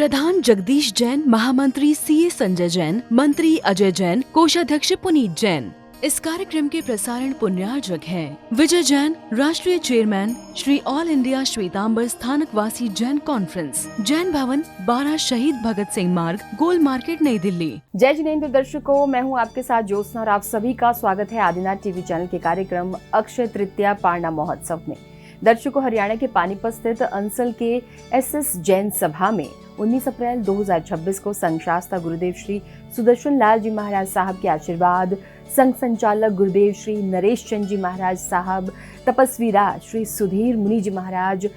प्रधान जगदीश जैन, महामंत्री सीए संजय जैन, मंत्री अजय जैन, कोषाध्यक्ष पुनीत जैन। इस कार्यक्रम के प्रसारण पुण्यार्जक हैं विजय जैन, राष्ट्रीय chairman, Shri All India Shwetambar Sthanakvasi Jain conference, Jain Bhawan, 12 शहीद भगत सिंह मार्ग, गोल मार्केट, नई दिल्ली। जय जिनेंद्र दर्शकों, मैं हूं आपके साथ ज्योत्सना और आप सभी का स्वागत है आदिनाथ टीवी चैनल के कार्यक्रम अक्षय तृतीया पारणा महोत्सव में। दर्शकों, हरियाणा के पानीपत स्थित अंसल के एसएस जैन सभा में 19 अप्रैल 2026 को संघ शास्ता गुरुदेव श्री सुदर्शन लाल जी महाराज साहब के आशीर्वाद, संघ संचालक गुरुदेव श्री नरेश चंद जी महाराज साहब, तपस्वी राज श्री सुधीर मुनि जी महाराज,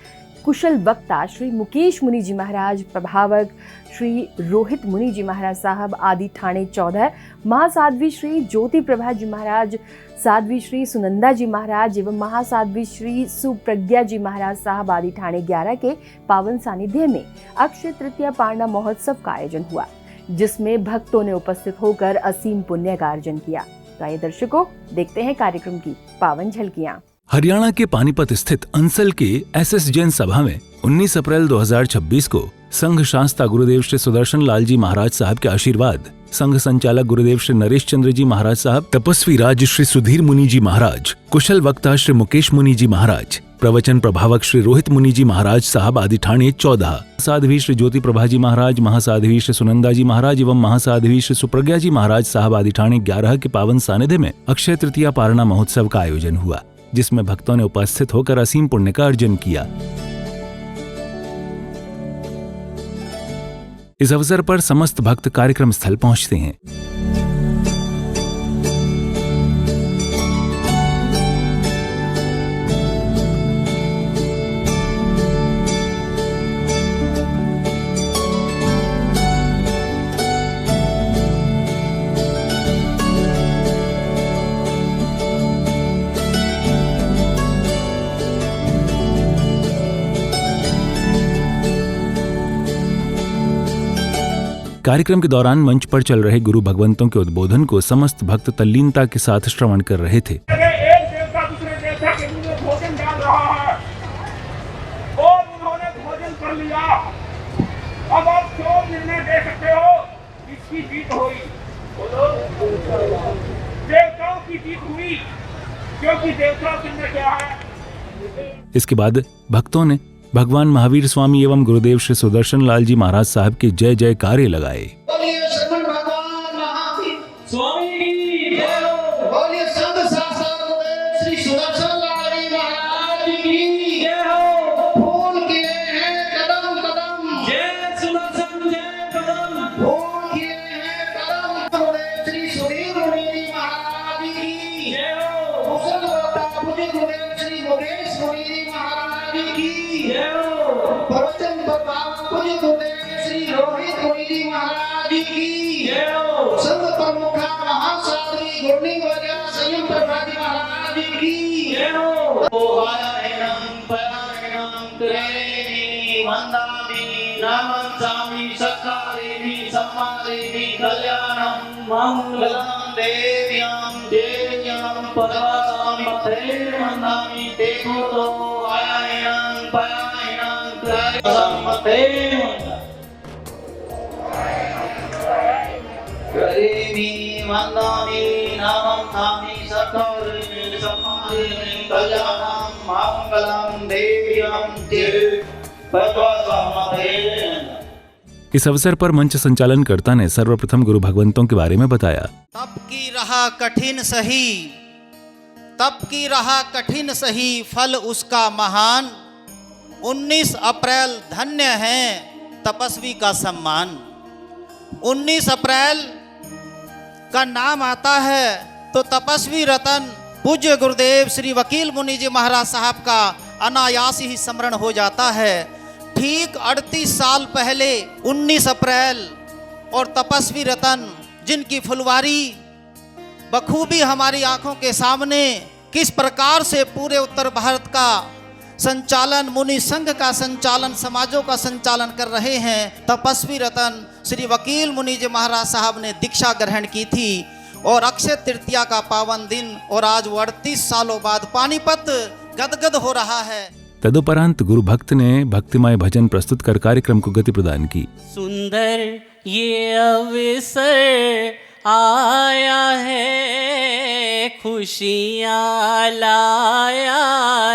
कुशल वक्ता श्री मुकेश मुनि जी महाराज, प्रभावक श्री रोहित मुनि जी महाराज साहब आदि ठाणे 14, महासाध्वी श्री ज्योति प्रभा जी महाराज, साध्वी श्री सुनंदा जी महाराज एवं महासाध्वी श्री सुप्रज्ञा जी महाराज साहब आदि ठाणे 11 के पावन सानिध्य में अक्षय तृतीया पारणा महोत्सव का आयोजन हुआ, जिसमें भक्तों ने उपस्थित होकर असीम पुण्य का अर्जन किया। तो आइए दर्शकों, देखते हैं कार्यक्रम की पावन झलकियां। हरियाणा के पानीपत स्थित अंसल के एसएस जैन सभा में 19 अप्रैल 2026 को संघ शास्ता गुरुदेव श्री सुदर्शन लाल जी महाराज साहब के आशीर्वाद, संघ संचालक गुरुदेव श्री नरेश चंद्र जी महाराज साहब, तपस्वी राज श्री सुधीर मुनि जी महाराज, कुशल वक्ता श्री मुकेश मुनि जी महाराज, प्रवचन प्रभावक श्री रोहित मुनि जी महाराज साहब आदि ठाणे 14, साध्वी श्री ज्योति प्रभा जी महाराज, महासाध्वी श्री सुनंदा जी महाराज एवं महासाध्वी श्री सुप्रज्ञा जी महाराज साहब आदि ठाणे 11 के पावन सानिध्य में अक्षय तृतीया पारणा महोत्सव का आयोजन हुआ, जिसमें भक्तों ने उपस्थित होकर असीम पुण्य का अर्जन किया। इस अवसर पर समस्त भक्त कार्यक्रम स्थल पहुंचते हैं। कार्यक्रम के दौरान मंच पर चल रहे गुरु भगवंतों के उद्बोधन को समस्त भक्त तल्लीनता के साथ श्रवण कर रहे थे। एक देवता दूसरे देवता के मुंह में भोजन डाल रहा है और उन्होंने भोजन कर लिया। अब आप क्यों निर्णय दे सकते हो इसकी जीत हुई? देवताओं की जीत हुई, क्योंकि देवताओं के अंदर क्या है। इसके बाद भक्तों ने भगवान महावीर स्वामी एवं गुरुदेव श्री सुदर्शन लाल जी महाराज साहब के जय जयकारे लगाए। बोलिए श्रीमन भगवान महावीर स्वामी की जय हो। बोलिए संत शास्त्र गुरुदेव श्री सुदर्शन लाल जी महाराज की जय हो। फूल किए हैं कदम कदम, जय सुदर्शन जय कदम। फूल किए हैं कदम गुरुदेव श्री सुधीर मुनि जी महाराज की जय हो। कुशल वक्ता पूज्य गुरुदेव श्री मुकेश मुनि जी महाराज की जय हो। प्रवचन प्रभावक पूज्य गुरुदेव श्री रोहित मुनि जी महाराज की जय हो। संघ प्रमुख महासाध्वी गुरुनी वर्या संयम प्रभा जी महाराज की जय हो। ओहायनम परायणम त्रेणी वंदामि नमस्सामि सत्कारेमि सम्मानेमि कल्याणम मंगलम देव्यां देव्यां परमासामि ते वंदामि ते तो आयनम परायणम त्रेणी करेमि वंदामि नमस्सामि सत्कारेमि सम्मानेमि कल्याणं मंगलम देव्यां इस अवसर पर मंच संचालनकर्ता ने सर्वप्रथम गुरु भगवंतों के बारे में बताया। तप की राह कठिन सही, तप की राह कठिन सही, फल उसका महान। 19 अप्रैल धन्य है तपस्वी का सम्मान। 19 अप्रैल का नाम आता है तो तपस्वी रतन पूज्य गुरुदेव श्री वकील मुनि जी महाराज साहब का अनायास ही स्मरण हो जाता है। ठीक 38 साल पहले 19 अप्रैल और तपस्वी रतन जिनकी फुलवारी बखूबी हमारी आंखों के सामने किस प्रकार से पूरे उत्तर भारत का संचालन, मुनि संघ का संचालन, समाजों का संचालन कर रहे हैं। तपस्वी रतन श्री वकील मुनि जी महाराज साहब ने दीक्षा ग्रहण की थी और अक्षय तृतीया का पावन दिन, और आज वो 38 सालों बाद पानीपत गदगद हो रहा है। तदुपरांत गुरु भक्त ने भक्तिमय भजन प्रस्तुत कर कार्यक्रम को गति प्रदान की। सुंदर ये अवसर आया है, खुशियाँ लाया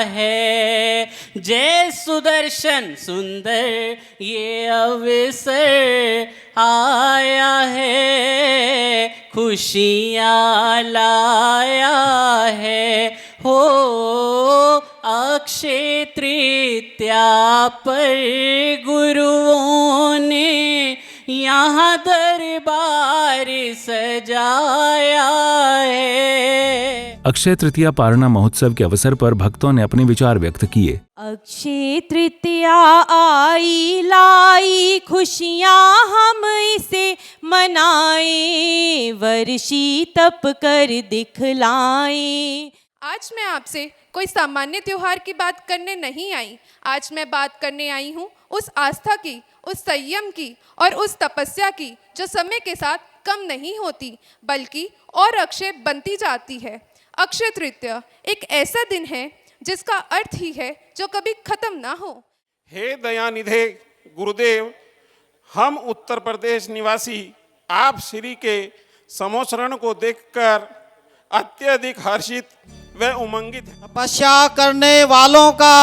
है, जय सुदर्शन। सुंदर ये अवसर आया है, खुशियाँ लाया है, हो अक्षय तृतीया पर गुरुओं ने यहाँ दरबार सजाया है। अक्षय तृतीया पारणा महोत्सव के अवसर पर भक्तों ने अपने विचार व्यक्त किए। अक्षय तृतीया आई लाई खुशियाँ हम इसे मनाएं, वर्षी तप कर दिखलाएं। आज मैं आपसे कोई सामान्य त्योहार की बात करने नहीं आई। आज मैं बात करने आई हूँ उस आस्था की, उस संयम की और उस तपस्या की जो समय के साथ कम नहीं होती बल्कि और अक्षय बनती जाती है। अक्षय तृतीया एक ऐसा दिन है जिसका अर्थ ही है जो कभी खत्म ना हो। हे दयानिधे गुरुदेव, हम उत्तर प्रदेश निवासी आप श्री के समोचरण को देखकर अत्यधिक हर्षित व उमंगित हैं। तपस्या करने वालों का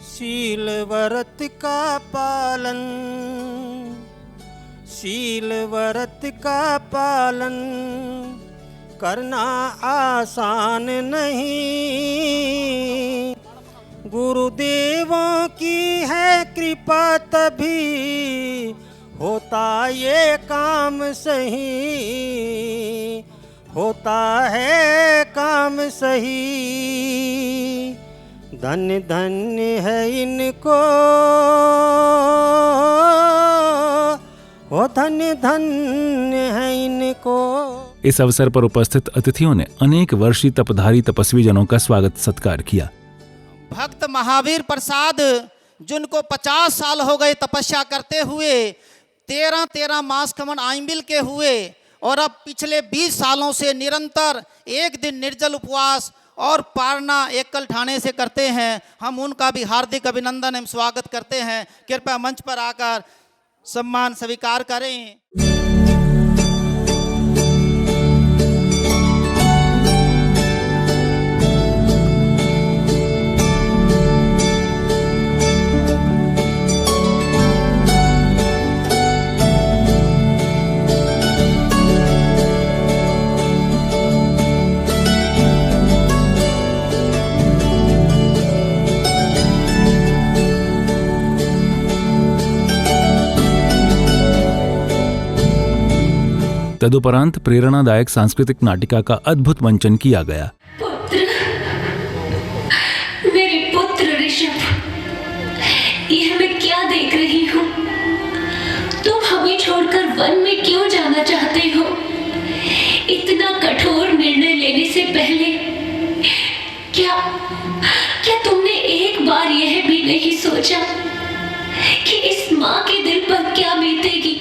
शील व्रत का पालन, शील व्रत का पालन करना आसान नहीं। गुरुदेवों की है कृपा तभी होता ये काम सही, होता है काम सही। धन्य धन्य है इनको, ओ धन्य धन्य है इनको। इस अवसर पर उपस्थित अतिथियों ने अनेक वर्षीय तपधारी तपस्वी जनों का स्वागत सत्कार किया। भक्त महावीर प्रसाद जिनको 50 साल हो गए तपस्या करते हुए, 13 मास कमन आइमिल के हुए और अब पिछले 20 सालों से निरंतर एक दिन निर्जल उपवास और पारना एकल ठाणे से करते हैं। हम उनका भी हार्दिक अभिनंदन एवं स्वागत करते हैं। कृपया मंच पर आकर सम्मान स्वीकार करें। तदुपरांत प्रेरणादायक सांस्कृतिक नाटिका का अद्भुत मंचन किया गया। पुत्र, मेरे पुत्र ऋषभ, यह मैं क्या देख रही हूँ? तुम हमें छोड़कर वन में क्यों जाना चाहते हो? इतना कठोर निर्णय लेने से पहले क्या तुमने एक बार यह भी नहीं सोचा कि इस माँ के दिल पर क्या बीतेगी?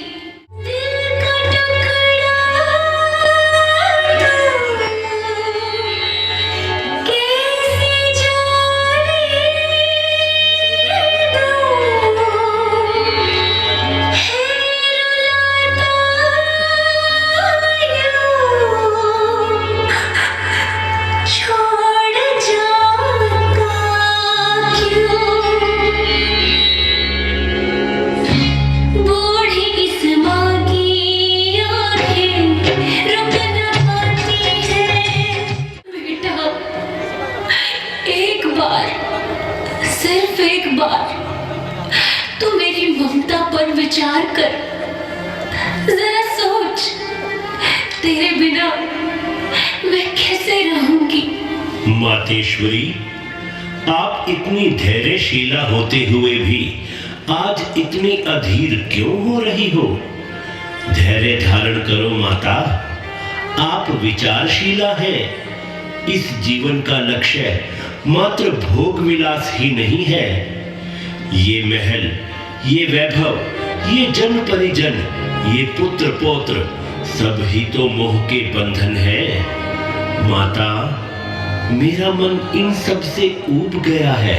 सिर्फ एक बार तू मेरी ममता पर विचार कर, जरा सोच, तेरे बिना मैं कैसे रहूंगी? मातेश्वरी, आप इतनी धैर्यशीला होते हुए भी आज इतनी अधीर क्यों हो रही हो? धैर्य धारण करो माता, आप विचारशीला हैं। इस जीवन का लक्ष्य मात्र भोग विलास ही नहीं है। ये महल, ये वैभव, ये जन परिजन, ये पुत्र पौत्र सब ही तो मोह के बंधन है। माता, मेरा मन इन सब से ऊब गया है।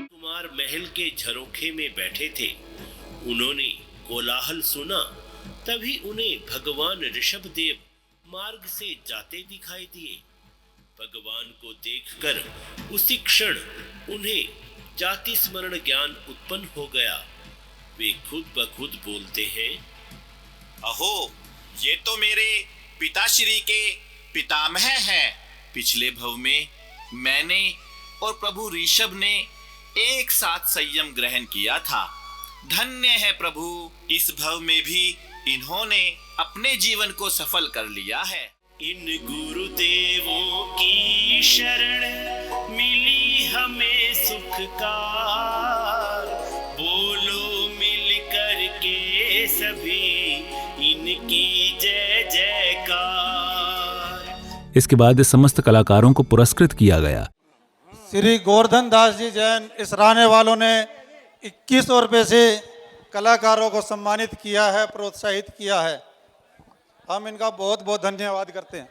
कुमार महल के झरोखे में बैठे थे। उन्होंने कोलाहल सुना, तभी उन्हें भगवान ऋषभदेव मार्ग से जाते दिखाई दिए। भगवान को देखकर उसी क्षण उन्हें जाति स्मरण ज्ञान उत्पन्न हो गया। वे खुद ब खुद बोलते हैं, अहो, ये तो मेरे पिताश्री के पितामह हैं। पिछले भव में मैंने और प्रभु ऋषभ ने एक साथ संयम ग्रहण किया था। धन्य है प्रभु, इस भव में भी इन्होंने अपने जीवन को सफल कर लिया है। इन गुरुदेवों की शरण मिली हमें सुखकार। बोलो मिल कर के सभी, इनकी जय जयकार। इसके बाद समस्त कलाकारों को पुरस्कृत किया गया। श्री गोवर्धन दास जी जैन इसराने वालों ने 2100 रुपये से कलाकारों को सम्मानित किया है, प्रोत्साहित किया है। हम इनका बहुत बहुत धन्यवाद करते हैं।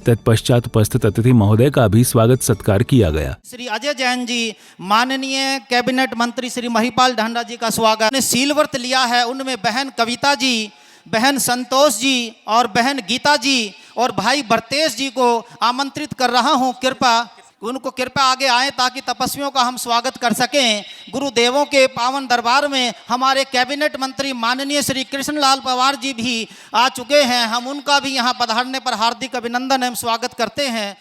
तत्पश्चात उपस्थित अतिथि महोदय का भी स्वागत सत्कार किया गया। श्री अजय जैन जी, माननीय कैबिनेट मंत्री श्री महिपाल ढांडा जी का स्वागत। ने सीलवर्त लिया है, उनमें बहन कविता जी, बहन संतोष जी और बहन गीता जी और भाई बरतेश जी को आमंत्रित कर रहा हूं। कृपया आगे आए ताकि तपस्वियों का हम स्वागत कर सकें। गुरुदेवों के पावन दरबार में हमारे कैबिनेट मंत्री माननीय श्री कृष्णलाल पवार जी भी आ चुके हैं। हम उनका भी यहाँ पधारने पर हार्दिक अभिनंदन एवं स्वागत करते हैं।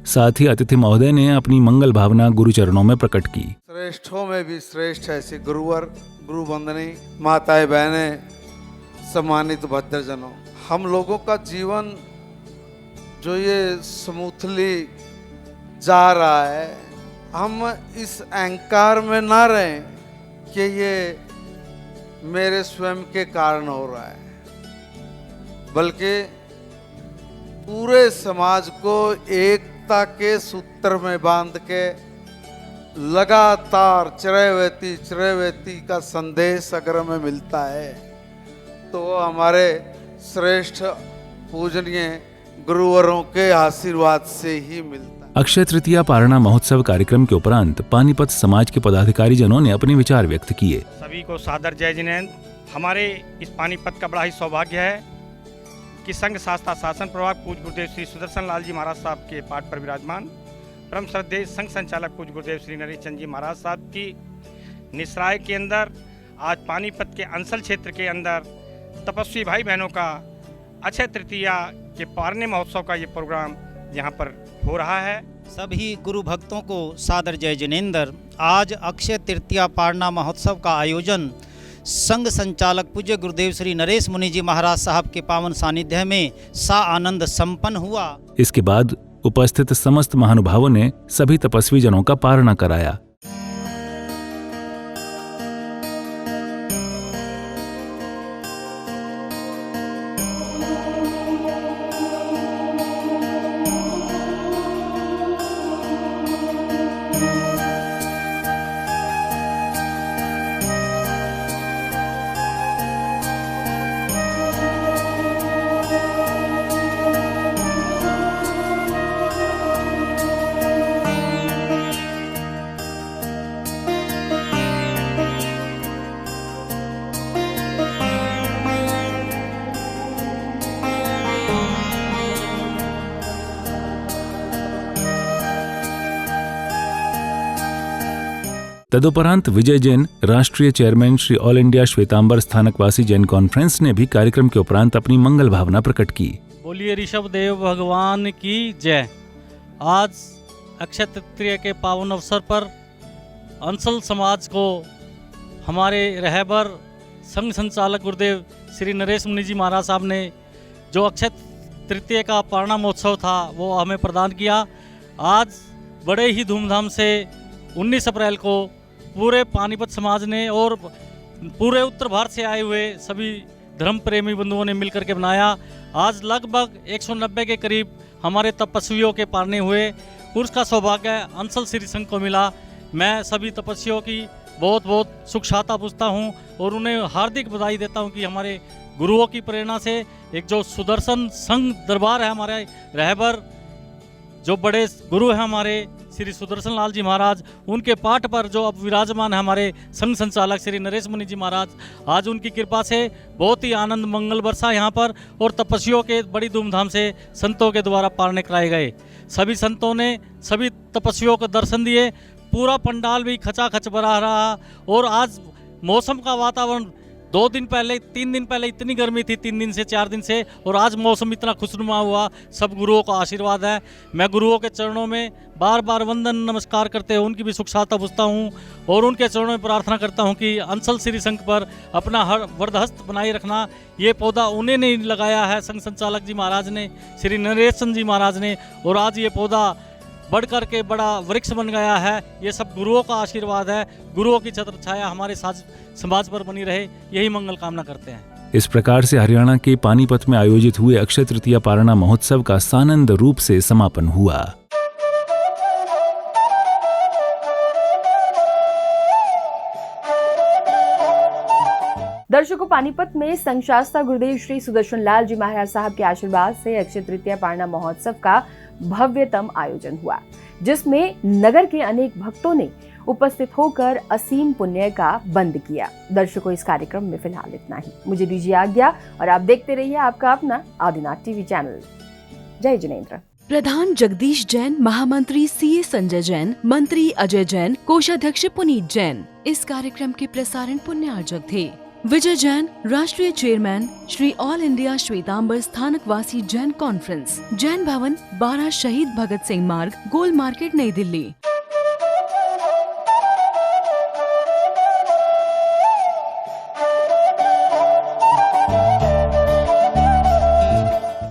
साथ ही अतिथि महोदय ने अपनी मंगल भावना गुरुचरणों में प्रकट की। श्रेष्ठों में भी श्रेष्ठ ऐसे गुरुवर, गुरु वंदनी माताएं, बहनें, सम्मानित भद्रजनों, हम लोगों का जीवन जो ये स्मूथली जा रहा है, हम इस अहंकार में ना रहें कि ये मेरे स्वयं के कारण हो रहा है, बल्कि पूरे समाज को एकता के सूत्र में बांध के लगातार चिरैवेति का संदेश अगर हमें मिलता है तो वो हमारे श्रेष्ठ पूजनीय गुरुवरों के आशीर्वाद से ही मिलता है। अक्षय तृतीया पारणा महोत्सव कार्यक्रम के उपरांत पानीपत समाज के पदाधिकारी जनों ने अपने विचार व्यक्त किए। सभी को सादर जय जिनेन्द्र। हमारे इस पानीपत का बड़ा ही सौभाग्य है कि संघ शास्त्रा शासन प्रभाग पूज्य गुरुदेव श्री सुदर्शन लाल जी महाराज साहब के पाठ पर विराजमान परम श्रद्धेय संघ संचालक पूज्य गुरुदेव श्री नरेश चंद जी महाराज साहब की निसराय के अंदर आज पानीपत के अंसल क्षेत्र के अंदर तपस्वी भाई बहनों का अक्षय तृतीया के पारने महोत्सव का ये प्रोग्राम यहाँ पर हो रहा है। सभी गुरु भक्तों को सादर जय जिनेन्द्र। आज अक्षय तृतीया पारणा महोत्सव का आयोजन संघ संचालक पूज्य गुरुदेव श्री नरेश मुनि जी महाराज साहब के पावन सानिध्य में सा आनंद संपन्न हुआ। इसके बाद उपस्थित समस्त महानुभावों ने सभी तपस्वी जनों का पारणा कराया। तदुपरांत विजय जैन, राष्ट्रीय chairman Shri All India Shwetambar Sthanakvasi Jain conference ने भी कार्यक्रम के उपरांत अपनी मंगल भावना प्रकट की। बोलिए ऋषभ देव भगवान की जय। आज अक्षय तृतीया के पावन अवसर पर अंसल समाज को हमारे रहबर संघ संचालक गुरुदेव श्री नरेश मुनि जी महाराज साहब ने जो अक्षय तृतीया का पारणा महोत्सव था वो हमें प्रदान किया। आज बड़े ही धूमधाम से 19 अप्रैल को पूरे पानीपत समाज ने और पूरे उत्तर भारत से आए हुए सभी धर्म प्रेमी बंधुओं ने मिलकर के बनाया। आज लगभग 190 के करीब हमारे तपस्वियों के पारने हुए। उसका सौभाग्य अंसल श्री संघ को मिला। मैं सभी तपस्वियों की बहुत बहुत सुख शांता पूछता हूँ और उन्हें हार्दिक बधाई देता हूँ कि हमारे गुरुओं की प्रेरणा से एक जो सुदर्शन संघ दरबार है, हमारे रहबर जो बड़े गुरु हैं हमारे श्री सुदर्शन लाल जी महाराज, उनके पाठ पर जो अब विराजमान है हमारे संघ संचालक श्री नरेश मुनि जी महाराज, आज उनकी कृपा से बहुत ही आनंद मंगल बरसा यहाँ पर और तपस्वियों के बड़ी धूमधाम से संतों के द्वारा पारने कराए गए। सभी संतों ने सभी तपस्वियों को दर्शन दिए। पूरा पंडाल भी खचाखच भरा रहा और आज मौसम का वातावरण 2 दिन पहले 3 दिन पहले इतनी गर्मी थी, 3 दिन से 4 दिन से, और आज मौसम इतना खुशनुमा हुआ। सब गुरुओं का आशीर्वाद है। मैं गुरुओं के चरणों में बार बार वंदन नमस्कार करते हुए उनकी भी सुख शांता पूछता हूँ और उनके चरणों में प्रार्थना करता हूँ कि अंसल श्री संघ पर अपना हर वरदहस्त बनाए रखना। ये पौधा उन्हें नहीं लगाया है, संघ संचालक जी महाराज ने, श्री नरेश जी महाराज ने, और आज ये पौधा बढ़ कर के बड़ा वृक्ष बन गया है। ये सब गुरुओं का आशीर्वाद है। गुरुओं की छत्र छाया हमारे समाज पर बनी रहे, यही मंगल कामना करते हैं। इस प्रकार से हरियाणा के पानीपत में आयोजित हुए अक्षय तृतीया पारणा महोत्सव का सानंद रूप से समापन हुआ। दर्शकों, पानीपत में संघ शास्ता गुरुदेव श्री सुदर्शन लाल जी महाराज साहब के आशीर्वाद से अक्षय तृतीया पारणा महोत्सव का भव्यतम आयोजन हुआ, जिसमें नगर के अनेक भक्तों ने उपस्थित होकर असीम पुण्य का बंद किया। दर्शकों, इस कार्यक्रम में फिलहाल इतना ही। मुझे दीजिए आज्ञा और आप देखते रहिए आपका अपना आदिनाथ टीवी चैनल। जय जिनेंद्र। प्रधान जगदीश जैन, महामंत्री सीए संजय जैन, मंत्री अजय जैन, कोषाध्यक्ष पुनीत जैन इस कार्यक्रम के प्रसारण पुण्यार्जक थे। विजय जैन, राष्ट्रीय chairman Shri All India Shwetambar Sthanakvasi Jain conference, Jain Bhawan, 12 शहीद भगत सिंह मार्ग, गोल मार्केट, नई दिल्ली।